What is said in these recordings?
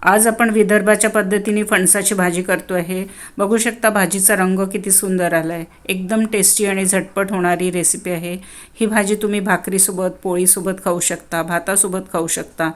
आज आपण विदर्भाच्या पद्धतीने फणसाची भाजी करतो आहे। बघू शकता भाजीचा रंग किती सुंदर आला आहे। एकदम टेस्टी आणि झटपट होणारी रेसिपी आहे। ही भाजी तुम्ही भाकरीसोबत, पोळीसोबत खाऊ शकता, भातासोबत खाऊ शकता।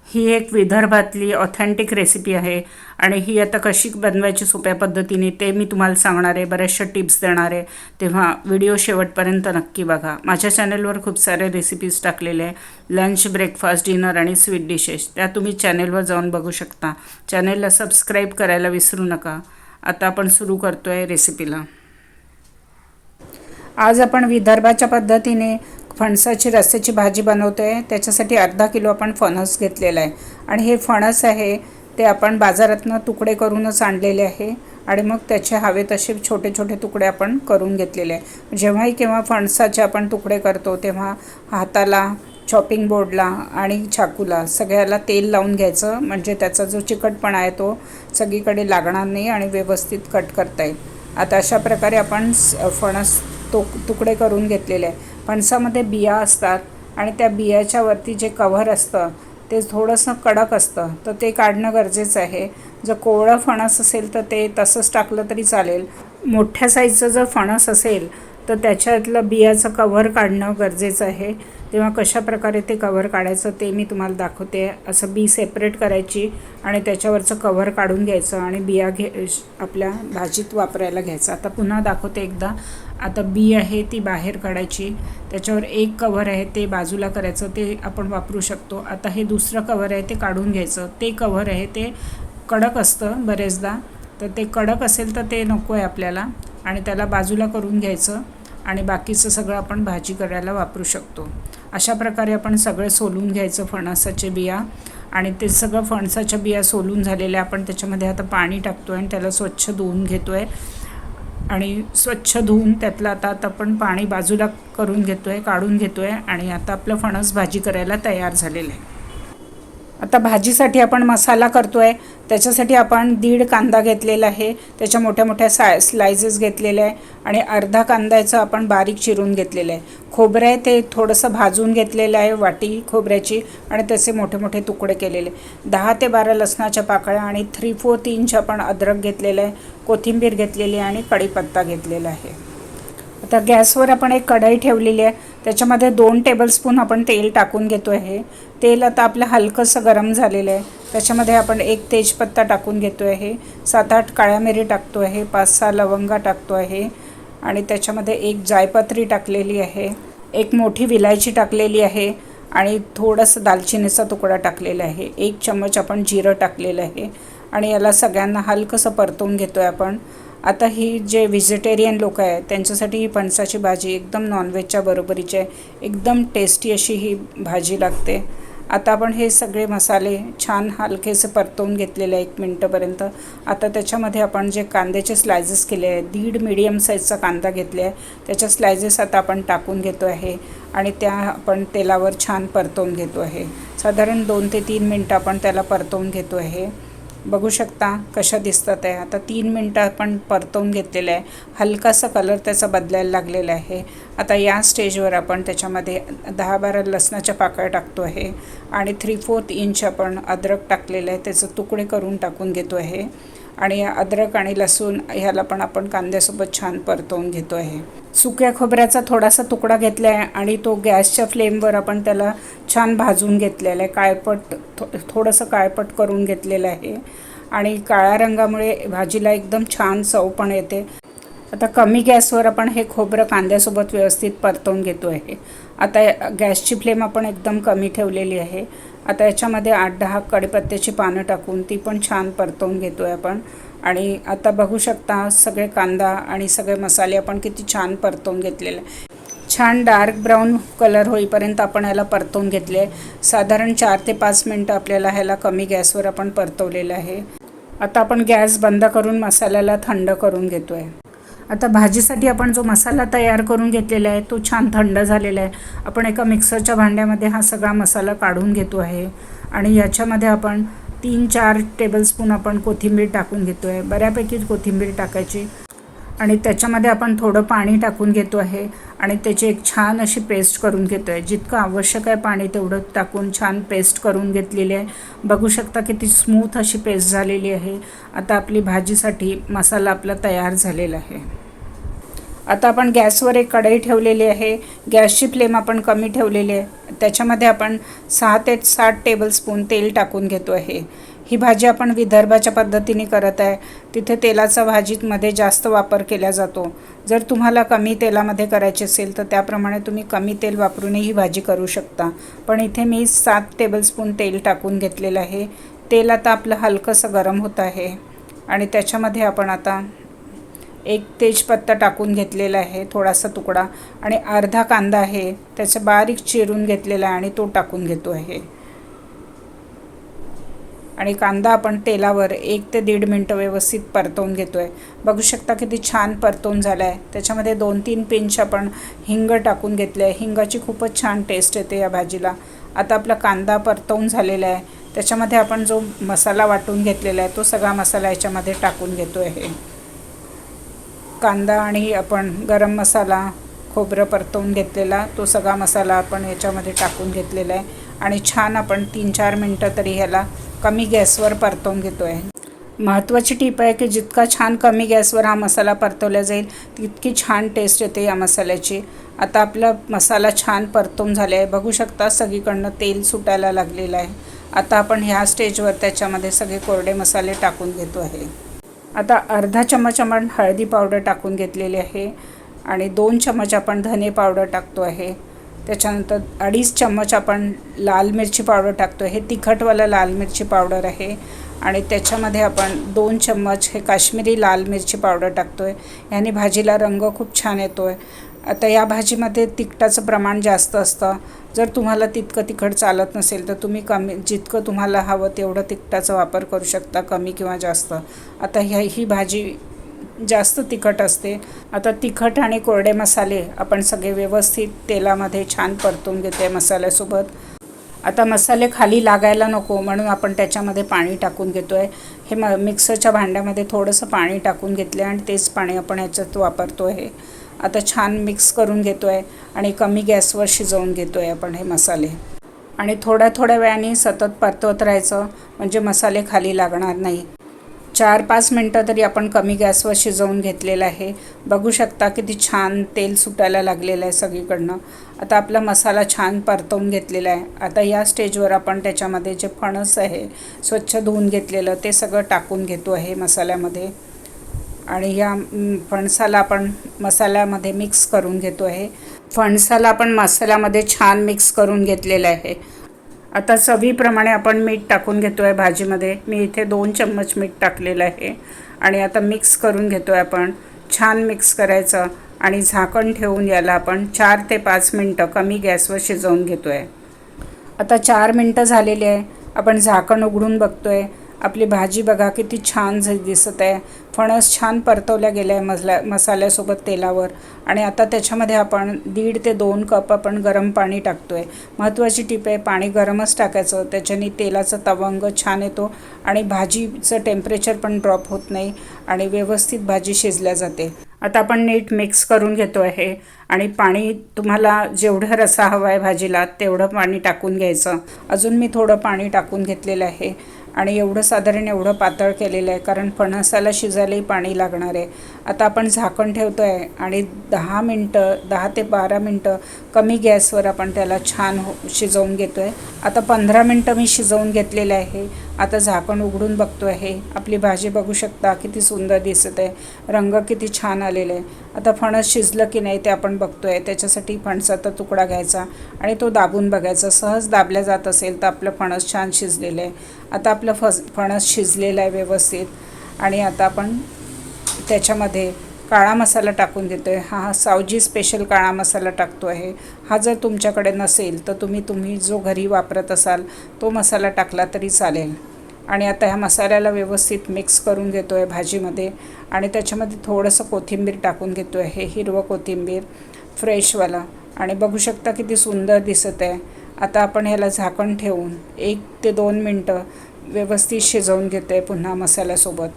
ही एक विदर्भातली ऑथेंटिक रेसिपी आहे आणि ही आता कशी बनवायची सोप्या पद्धतीने ते मी तुम्हाला सांगणार आहे, बऱ्याचशा टिप्स देणार आहे। तेव्हा व्हिडिओ शेवटपर्यंत नक्की बघा। माझ्या चॅनलवर खूप सारे रेसिपीज टाकलेले आहे, लंच, ब्रेकफास्ट, डिनर आणि स्वीट डिशेस, त्या तुम्ही चॅनलवर जाऊन बघू शकता। चॅनलला सबस्क्राईब करायला विसरू नका। आता आपण सुरू करतोय रेसिपीला। आज आपण विदर्भाच्या पद्धतीने फणसाची रस्स्याची भाजी बनवतोय। त्याच्यासाठी अर्धा किलो आपण फणस घेतलेला आहे आणि हे फणस आहे ते आपण बाजारातनं तुकडे करूनच आणलेले आहे आणि मग त्याचे हवे तसे छोटे छोटे तुकडे आपण करून घेतलेले आहे। जेव्हाही केव्हा फणसाचे आपण तुकडे करतो तेव्हा हाताला, चॉपिंग बोर्डला आणि चाकूला सगळ्याला तेल लावून घ्यायचं, म्हणजे त्याचा जो चिकटपणा आहे तो सगळीकडे लागणार नाही आणि व्यवस्थित कट करता येईल। आता अशा प्रकारे आपण फणस तुकडे करून घेतलेले आहे। फणसामध्ये बिया असतात आणि त्या बियाच्या वरती जे कव्हर असतं ते थोडंसं कडक असतं, तर ते काढणं गरजेचं आहे। जर कोवळं फणस असेल तर ते तसंच टाकलं तरी चालेल। मोठ्या साईजचं जर फणस असेल तर त्याच्यातलं बियाचं कव्हर काढणं गरजेचं आहे। तेव्हा कशा प्रकारे ते कव्हर काढायचं ते मी तुम्हाला दाखवते। असं बी सेपरेट करायची आणि त्याच्यावरचं कव्हर काढून घ्यायचं आणि बिया आपल्या भाजीत वापरायला घ्यायचं। आता पुन्हा दाखवते एकदा। आता बी आहे ती बाहेर काढायची, त्याच्यावर एक कव्हर आहे ते बाजूला करायचं, ते आपण वापरू शकतो। आता हे दुसरं कव्हर आहे ते काढून घ्यायचं। ते कव्हर आहे ते कडक असतं बरेचदा, तर ते कडक असेल तर ते नको आहे आपल्याला आणि त्याला बाजूला करून घ्यायचं आणि बाकीचं सगळं आपण भाजी करायला वापरू शकतो। अशा प्रकारे आपण सगळं सोलून घ्यायचं फणसाचे बिया आणि ते सगळं फणसाच्या बिया सोलून झालेल्या आपण त्याच्यामध्ये आता पाणी टाकतो आहे आणि त्याला स्वच्छ धुवून घेतो आहे आणि स्वच्छ धुवून त्यातलं आता आपण पाणी बाजूला करून घेतो आहे, काढून घेतो आहे आणि आता आपलं फणस भाजी करायला तयार झालेलं आहे। आता भाजीसाठी आपण मसाला करतो आहे, त्याच्यासाठी आपण 1.5 कांदा घेतलेला आहे, त्याच्या मोठ्या मोठ्या स्लायसेस घेतलेले आहे आणि अर्धा कांद्याचं आपण बारीक चिरून घेतलेलं आहे। खोबरं आहे ते थोडंसं भाजून घेतलेलं आहे, वाटी खोबऱ्याची, आणि त्याचे मोठे मोठे तुकडे केलेले। 10 ते 12 लसणाच्या पाकळ्या आणि 3/4 इंच आपण अद्रक घेतलेलं आहे, कोथिंबीर घेतलेली आणि कढीपत्ता घेतलेला आहे। आता गॅसवर आपण एक कढई ठेवलेली आहे, त्याच्यामध्ये 2 टेबलस्पून आपण तेल टाकून घेतो आहे। तेल आता आपलं हलकंसं गरम झालेलं आहे, त्याच्यामध्ये आपण 1 तेजपत्ता टाकून घेतो आहे, 7-8 काळ्या मिरी टाकतो आहे, 5-6 लवंगा टाकतो आहे आणि त्याच्यामध्ये 1 जायपत्री टाकलेली आहे, 1 मोठी विलायची टाकलेली आहे आणि थोडंसं दालचिनीचा तुकडा टाकलेला आहे, 1 चम्मच आपण जिरं टाकलेलं आहे आणि याला सगळ्यांना हलकंसं परतवून घेतो आहे आपण। आता ही जे व्हेजिटेरियन लोक आहे त्यांच्यासाठी ही फणसाची भाजी एकदम नॉनव्हेजच्या बरोबरीची आहे, एकदम टेस्टी अशी ही भाजी लागते। आता आपण हे सगळे मसाले छान हलकेसे परतवून घेतलेले आहे 1 मिनटपर्यंत। आता त्याच्यामध्ये आपण जे कांद्याचे स्लायसेस केले आहे, 1.5 मीडियम साईजचा कांदा घेतला आहे, त्याच्या स्लायसेस आता आपण टाकून घेतो आहे आणि त्या आपण तेलावर छान परतवून घेतो आहे। साधारण 2 ते 3 मिनटं आपण त्याला परतवून घेतो आहे। बघू शकता कशा दिसतात आहे। आता 3 मिनटं आपण परतवून घेतलेलं आहे, हलकासा कलर त्याचा बदलायला लागलेला आहे। आता या स्टेजवर आपण त्याच्यामध्ये 10-12 लसणाच्या पाकळ्या टाकतो आहे आणि 3/4 इंच आपण अद्रक टाकलेलं आहे, त्याचे तुकडे करून टाकून घेतो आहे आणि अद्रक आणि लसूण ह्याला पण आपण कांद्यासोबत छान परतवून घेतो आहे। सुक्या खोबऱ्याचा थोडासा तुकडा घेतला आहे आणि तो गॅसच्या फ्लेमवर आपण त्याला छान भाजून घेतलेला आहे, थोडंसं काळपट करून घेतलेलं आहे आणि काळ्या रंगामुळे भाजीला एकदम छान चव पण येते। आता कमी गॅसवर आपण हे खोबरं कांद्यासोबत व्यवस्थित परतवून घेतो आहे। आता गॅसची फ्लेम आपण एकदम कमी ठेवलेली आहे। आता याच्यामध्ये 8-10 कढीपत्त्याची पानं टाकून ती पण छान परतवून घेतो आहे आपण आणि आता बघू शकता सगळे कांदा आणि सगळे मसाले आपण किती छान परतवून घेतलेले आहे। छान डार्क ब्राऊन कलर होईपर्यंत आपण ह्याला परतवून घेतले। साधारण 4 ते 5 मिनटं आपल्याला ह्याला कमी गॅसवर आपण परतवलेलं आहे। आता आपण गॅस बंद करून मसाल्याला थंड करून घेतो आहे। आता भाजीसाठी आपण जो मसाला तयार करून घेतलेला आहे तो छान थंड झालेला आहे। आपण एका मिक्सरच्या भांड्यामध्ये हा सगळा मसाला काढून घेतो आहे आणि याच्यामध्ये आपण 3-4 टेबलस्पून आपण कोथिंबीर टाकून घेतो आहे। बऱ्यापैकी कोथिंबीर टाकायची आणि त्याच्यामध्ये आपण थोडं पाणी टाकून घेतो आहे आणि त्याची एक छान अशी पेस्ट करून घेतो आहे. जितकं आवश्यक आहे पाणी तेवढं टाकून छान पेस्ट करून घेतलेली आहे. बघू शकता किती स्मूथ अशी पेस्ट झालेली आहे. आता आपली भाजीसाठी मसाला आपला तयार झालेला आहे. आता आपण गॅसवर एक कढई ठेवलेली आहे. गॅसची फ्लेम आपण कमी ठेवलेली आहे. त्याच्यामध्ये आपण 6 ते 7 टेबलस्पून तेल टाकून घेतो आहे. ही भाजी आपण विदर्भाच्या पद्धतीने करत आहे. तिथे तेलाचा भाजीमध्ये जास्त वापर केला जातो. जर तुम्हाला कमी तेलामध्ये करायची असेल तर त्याप्रमाणे तुम्ही कमी तेल वापरूनही ही भाजी करू शकता. पण इथे मी 7 टेबलस्पून तेल टाकून घेतलेलं आहे. तेल आता आपलं हलकंसं गरम होत आहे आणि त्याच्यामध्ये आपण आता एक तेजपत्ता टाकून घेतलेला आहे, थोडासा तुकडा, आणि अर्धा कांदा आहे त्याचं बारीक चिरून घेतलेला आहे आणि तो टाकून घेतो आहे. आणि कांदा आपण तेलावर 1 ते 1.5 मिनटं व्यवस्थित परतवून घेतो आहे. बघू शकता किती छान परतवून झाला आहे. त्याच्यामध्ये 2-3 पिंच आपण हिंग टाकून घेतले आहे. हिंगाची खूपच छान टेस्ट येते या भाजीला. आता आपला कांदा परतवून झालेला आहे. त्याच्यामध्ये आपण जो मसाला वाटून घेतलेला आहे तो सगळा मसाला याच्यामध्ये टाकून घेतो आहे. कांदा आणि आपण गरम मसाला, खोबरं परतवून घेतलेला तो सगळा मसाला आपण याच्यामध्ये टाकून घेतलेला आहे आणि छान आपण 3-4 मिनटं तरी ह्याला कमी गॅसवर परतवून घेतो आहे. महत्त्वाची टिप आहे की जितका छान कमी गॅसवर हा मसाला परतवला जाईल तितकी छान टेस्ट येते या मसाल्याची. आता आपला मसाला छान परतवून झाला आहे. बघू शकता सगळीकडनं तेल सुटायला लागलेलं आहे. आता आपण ह्या स्टेजवर त्याच्यामध्ये सगळे कोरडे मसाले टाकून घेतो आहे. आता अर्धा चम्मच आपण हळदी पावडर टाकून घेतलेली आहे आणि 2 चम्मच आपण धने पावडर टाकतो आहे. त्याच्यानंतर 2.5 चम्मच आपण लाल मिरची पावडर टाकतो आहे. हे तिखटवाला लाल मिरची पावडर आहे. आणि त्याच्यामध्ये आपण 2 चम्मच हे काश्मीरी लाल मिरची पावडर टाकतो आहे. याने भाजीला रंग खूप छान येतो आहे. आता या भाजीमध्ये तिखटाचं प्रमाण जास्त असतं. जर तुम्हाला तितकं तिखट चालत नसेल तर तुम्ही कमी, जितकं तुम्हाला हवं तेवढं तिखटाचा वापर करू शकता, कमी किंवा जास्त. आता ही भाजी जास्त तिखट असते. आता तिखट आणि कोरडे मसाले आपण सगळे व्यवस्थित तेलामध्ये छान परतून घेते मसाल्यासोबत. आता मसाले खाली लागायला नको म्हणून आपण त्याच्यामध्ये पाणी टाकून घेतो आहे. हे मिक्सरच्या भांड्यामध्ये थोडंसं पाणी टाकून घेतलं आणि तेच पाणी आपण याच्यात वापरतो आहे. आता छान मिक्स करून घेतो आहे आणि कमी गॅसवर शिजवून घेतो आहे आपण हे मसाले. आणि थोड्या वेळाने सतत परतवत राहायचं म्हणजे मसाले खाली लागणार नाही. 4-5 मिनटं तरी आपण कमी गॅसवर शिजवून घेतलेलं आहे. बघू शकता किती छान तेल सुटायला लागलेलं आहे सगळीकडनं. आता आपला मसाला छान परतवून घेतलेला आहे. आता या स्टेजवर आपण त्याच्यामध्ये जे फणस आहे स्वच्छ धुवून घेतलेलं ते सगळं टाकून घेतो आहे मसाल्यामध्ये आणि या फणसाला आपण मसाल्यामध्ये मिक्स करून घेतो आहे. फणसाला आपण मसाल्यामध्ये छान मिक्स करून घेतलेलं आहे. आता चवीप्रमाणे आपण मीठ टाकून घेतो आहे भाजीमध्ये. मी इथे 2 चम्मच मीठ टाकलेलं आहे आणि आता मिक्स करून घेतो आहे आपण. छान मिक्स करायचं आणि झाकण ठेवून याला आपण 4 ते 5 मिनटं कमी गॅसवर शिजवून घेतो आहे. आता 4 मिनटं झालेली आहे. आपण झाकण उघडून बघतो आहे. आपली भाजी बघा किती छान दिसत आहे. फणस छान परतवल्या गेल्या आहे मसाल्यासोबत तेलावर. आणि आता त्याच्यामध्ये आपण 1.5 ते 2 कप आपण गरम पाणी टाकतो आहे. महत्त्वाची टिप आहे, पाणी गरमच टाकायचं. त्याच्याने तेलाचा तवंग छान येतो आणि भाजीचं टेम्परेचर पण ड्रॉप होत नाही आणि व्यवस्थित भाजी शिजल्या जाते. आता आपण नीट मिक्स करून घेतो आहे आणि पाणी तुम्हाला जेवढं रस्सा हवा आहे भाजीला तेवढं पाणी टाकून घ्यायचं. अजून मी थोडं पाणी टाकून घेतलेलं आहे आणि साधारण एवढं पातळ केलेलं आहे कारण फणसाला शिजायलाही पाणी लागणार आहे. आता आपण झाकण ठेवतो आहे आणि 10 ते 12 मिनटं कमी गॅसवर आपण त्याला छान शिजवून घेतो आहे. आता 15 मिनटं मी शिजवून घेतलेलं आहे. आता झाकण उघडून बघतो आहे. आपली भाजी बघू शकता किती सुंदर दिसत आहे. रंग किती छान आलेला आहे. आता फणस शिजलं की नाही ते आपण बघतो आहे. त्याच्यासाठी फणसाचा तुकडा घ्यायचा आणि तो दाबून बघायचा. सहज दाबल्या जात असेल तर आपलं फणस छान शिजलेलं आहे. आता आपलं फणस शिजलेलं आहे व्यवस्थित आणि आता आपण त्याच्यामध्ये काळा मसाला टाकून देतो आहे. हा सावजी स्पेशल काळा मसाला टाकतो आहे. हा जर तुमच्याकडे नसेल तर तुम्ही जो घरी वापरत असाल तो मसाला टाकला तरी चालेल. आणि आता ह्या मसाल्याला व्यवस्थित मिक्स करून घेतो आहे भाजीमध्ये आणि त्याच्यामध्ये थोडंसं कोथिंबीर टाकून घेतो आहे. हिरवं कोथिंबीर फ्रेशवाला. आणि बघू शकता किती सुंदर दिसत आहे. आता आपण ह्याला झाकण ठेवून 1 ते 2 मिनटं व्यवस्थित शिजवून घेतो आहे पुन्हा मसाल्यासोबत.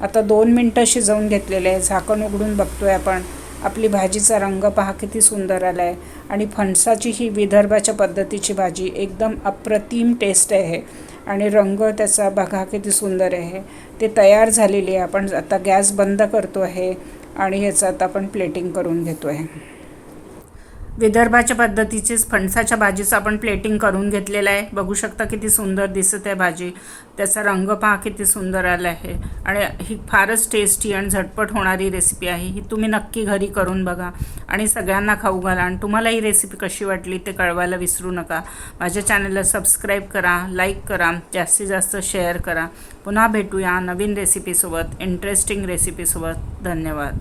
आता 2 मिनटं शिजवून घेतलेले आहे. झाकण उघडून बघतोय आपण. आपली भाजीचा रंग पहा किती सुंदर आला आहे. आणि फणसाची ही विदर्भाच्या पद्धतीची भाजी एकदम अप्रतिम टेस्ट आहे आणि रंग त्याचा बघा किती सुंदर आहे. ते तयार झालेली आहे. आपण आता गॅस बंद करतो आहे आणि ह्याचं आता आपण प्लेटिंग करून घेतो आहे. विदर्भाच्या पद्धतीचीच फणसाच्या भाजीचं आपण प्लेटिंग करून घेतलेलं आहे. बघू शकता किती सुंदर दिसत आहे भाजी. त्याचा रंग पहा किती सुंदर आला आहे. आणि ही फारच टेस्टी आणि झटपट होणारी रेसिपी आहे. ही तुम्ही नक्की घरी करून बघा आणि सगळ्यांना खाऊ घाला. आणि तुम्हाला ही रेसिपी कशी वाटली ते कळवायला विसरू नका. माझ्या चॅनलला सबस्क्राईब करा, लाईक करा, जास्तीत जास्त शेअर करा. पुन्हा भेटूया नवीन रेसिपीसोबत, इंटरेस्टिंग रेसिपीसोबत. धन्यवाद.